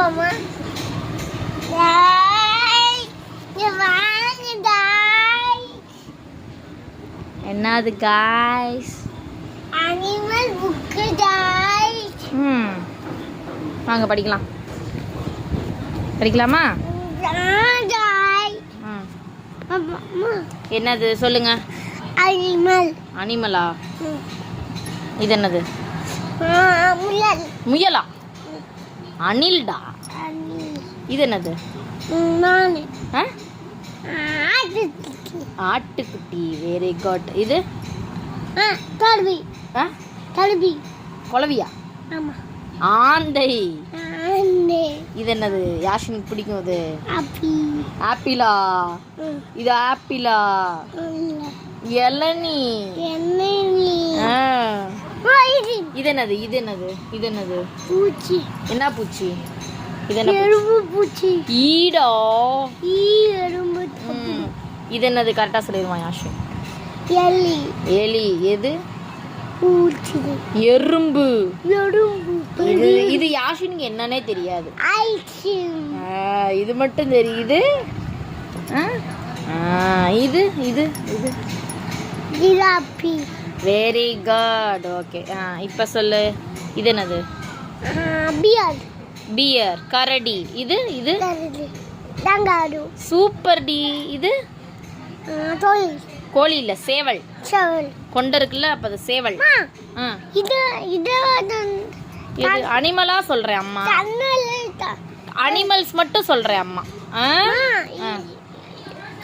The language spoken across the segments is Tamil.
போமா என்னது guys? Animal book guys. வாங்க படிக்கலாம். படிக்கலாமா? guys. என்னது சொல்லுங்க. அனிமல். அனிமலா? இது என்னது? முயல். முயலா? அணில்டா. இது என்னது? மான். ஆட்டுக்குட்டி. Very good. இது கழுவி. கழுவி. குளவியா? ஆமா. ஆந்தை. ஆந்தை. இது என்னது? யாஷினுக்கு பிடிக்கும் இது. ஆப்பிள். ஆப்பிளா? இது ஆப்பிளா? இளநீ. இளநீ. இது என்னது? இது என்னது? இது என்னது? பூச்சி. என்ன பூச்சி? இது என்ன? எறும்பு பூச்சி. ஈடா? எறும்பு. இது என்னது? கரெக்டா சொல்லிடுவான் யாஷின். எலி. எலி. எது? பூச்சி. எறும்பு. எறும்பு. இது யாஷினுக்கு என்னன்னே தெரியாது. ஐஸ்கிரீம். இது மட்டும் தெரியுது. இது இது இது ஜிராஃபி. Very good. ஓகே. இப்போ சொல்லு. இது என்னது? பியர். பியர். கரடி. இது இது டங்காரு. Super D. இது கோழி. கோழி இல்ல, சேவல். சேவல். கொண்ட இருக்குல்ல, அப்ப அது சேவல். இது இது இது அனிமலா சொல்றேன் அம்மா. அனிமல்ஸ் மட்டும் சொல்றேன் அம்மா.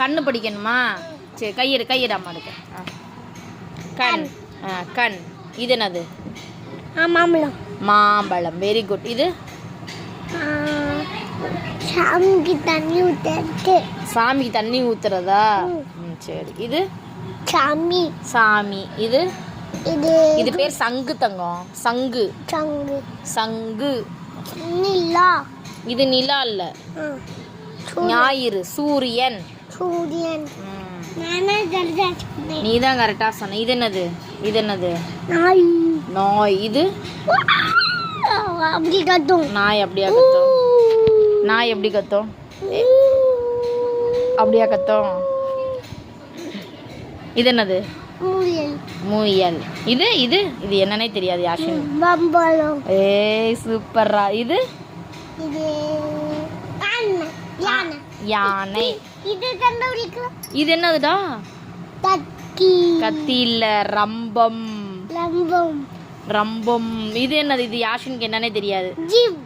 கண்ணு படிக்கணுமா? சரி, கையிடு கையிடு அம்மா இருக்கு. கண். கண். இது என்னது? மாம்பழம். மாம்பழம். Very good. இது சாமிக்கு தண்ணி ஊத்துறது. சாமிக்கு தண்ணி ஊத்துறதா? சரி. இது சாமி. சாமி. இது இது இது பேர் சங்கு தங்கம். சங்கு. சங்கு. சங்கு. நிலா. இது நிலா இல்ல, ஞாயிறு. சூரியன். சூரியன். நீ தான் கரெக்டா சொன்ன. இது என்னது? இது என்னது? நாய். நாய். இது அப்படி கத்தும். நாய் அப்படியா கத்தும்? நாய் எப்படி கத்தும்? அப்படியா கத்தும்? இது என்னது? முயல். முயல். இது இது இது என்னன்னே தெரியாது யாஷின். பம்பளம். ஏய் சூப்பர்ரா. இது இது யானை. யானை. இது கண்டுபிடிக்கலாம். இது என்னதுடா? கத்தி. கத்தி இல்ல, ரம்பம். ரம்பம். ரம்பம். இது என்னது? இது யாஷினுக்கு என்னன்னே தெரியாது. ஜிப்.